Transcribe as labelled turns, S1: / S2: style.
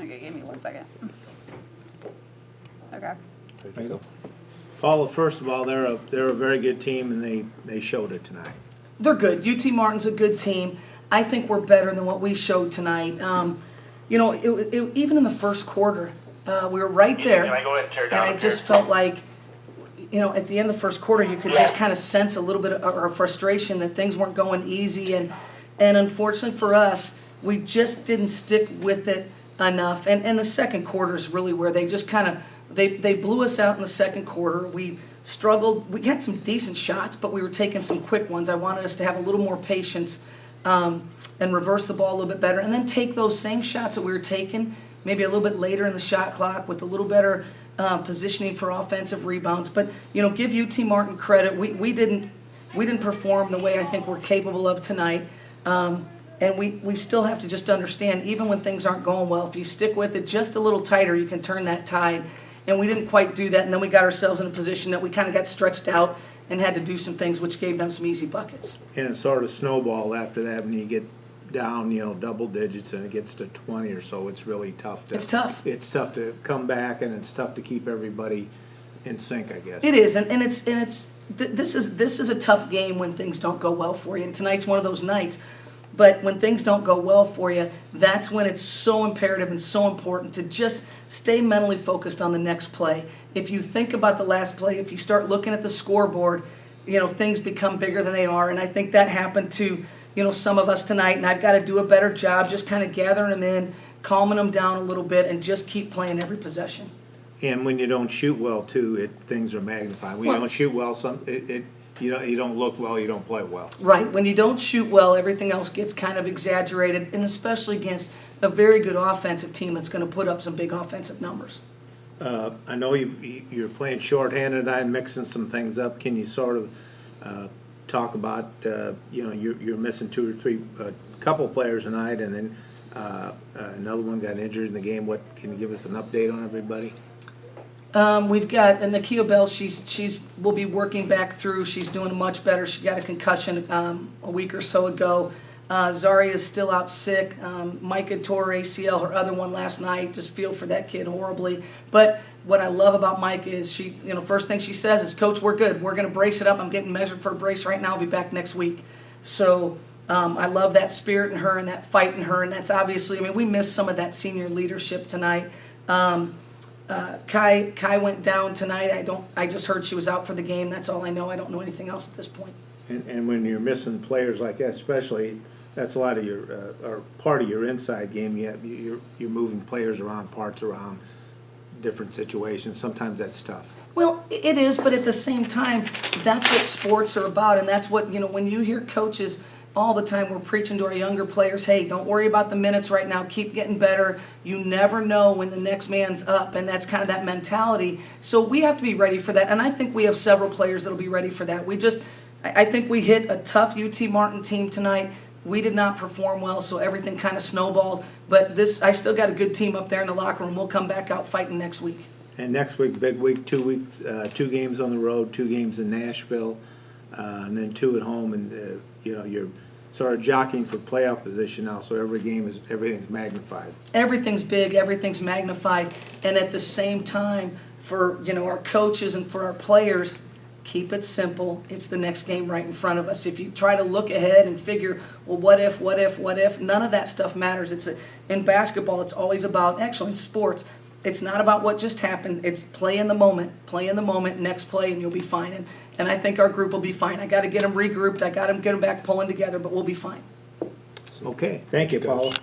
S1: Okay, give me 1 second. Okay.
S2: There you go. Paula, first of all, they're a very good team, and they showed it tonight.
S3: They're good. UT Martin's a good team. I think we're better than what we showed tonight. You know, even in the first quarter, we were right there,
S4: Can I go ahead and tear
S3: and
S4: down
S3: I
S4: up
S3: just
S4: here?
S3: felt like, you know, at the end of the first quarter, you could just kind of sense a little bit of frustration that things weren't going easy, and unfortunately for us, we just didn't stick with it enough. And the second quarter is really where they just kind of they blew us out in the second quarter. We struggled. We had some decent shots, but we were taking some quick ones. I wanted us to have a little more patience and reverse the ball a little bit better, and then take those same shots that we were taking maybe a little bit later in the shot clock with a little better positioning for offensive rebounds. But you know, give UT Martin credit. We didn't perform the way I think we're capable of tonight. And we still have to just understand, even when things aren't going well, if you stick with it just a little tighter, you can turn that tide. And we didn't quite do that, and then we got ourselves in a position that we kind of got stretched out and had to do some things which gave them some easy buckets.
S2: And it sort of snowballed after that when you get down, you know, double digits and it gets to 20 or so. It's really tough.
S3: It's tough.
S2: It's tough to come back, and it's tough to keep everybody in sync, I guess.
S3: It is, and this is a tough game when things don't go well for you. And tonight's one of those nights. But when things don't go well for you, that's when it's so imperative and so important to just stay mentally focused on the next play. If you think about the last play, if you start looking at the scoreboard, you know, things become bigger than they are. And I think that happened to, you know, some of us tonight. And I've got to do a better job just kind of gathering them in, calming them down a little bit, and just keep playing every possession.
S2: And when you don't shoot well, too, things are magnified. When you don't shoot well, you don't look well, you don't play well.
S3: Right. When you don't shoot well, everything else gets kind of exaggerated, and especially against a very good offensive team that's going to put up some big offensive numbers.
S2: I know you're playing shorthanded and mixing some things up. Can you sort of talk about, you know, you're missing two or three, couple players tonight, and then another one got injured in the game. What can you give us an update on everybody?
S3: We've got Nakia Bell. She's will be working back through. She's doing much better. She got a concussion a week or so ago. Zaria is still out sick. Micah tore ACL, her other one last night. Just feel for that kid horribly. But what I love about Micah is she, you know, first thing she says is, "Coach, we're good. We're going to brace it up. I'm getting measured for a brace right now. I'll be back next week." So I love that spirit in her and that fight in her, and that's obviously. I mean, we missed some of that senior leadership tonight. Kai went down tonight. I just heard she was out for the game. That's all I know. I don't know anything else at this point.
S2: And when you're missing players like that, especially, that's a lot of your or part of your inside game. You're moving players around, parts around, different situations. Sometimes that's tough.
S3: Well, it is, but at the same time, that's what sports are about, and that's what, you know, when you hear coaches all the time, we're preaching to our younger players, hey, don't worry about the minutes right now, keep getting better. You never know when the next man's up, and that's kind of that mentality. So we have to be ready for that, and I think we have several players that'll be ready for that. I think we hit a tough UT Martin team tonight. We did not perform well, so everything kind of snowballed. But I still got a good team up there in the locker room. We'll come back out fighting next week.
S2: And next week, big week, 2 weeks, 2 games on the road, 2 games in Nashville, and then 2 at home. And you know, you're sort of jockeying for playoff position now, so everything's magnified.
S3: Everything's big, everything's magnified, and at the same time, for, you know, our coaches and for our players, keep it simple. It's the next game right in front of us. If you try to look ahead and figure, well, what if, none of that stuff matters. In basketball, it's always about, actually in sports, it's not about what just happened. It's play in the moment, next play, and you'll be fine. And I think our group will be fine. I got to get them regrouped. I got to get them back pulling together, but we'll be fine.
S2: Okay, thank you, Paula.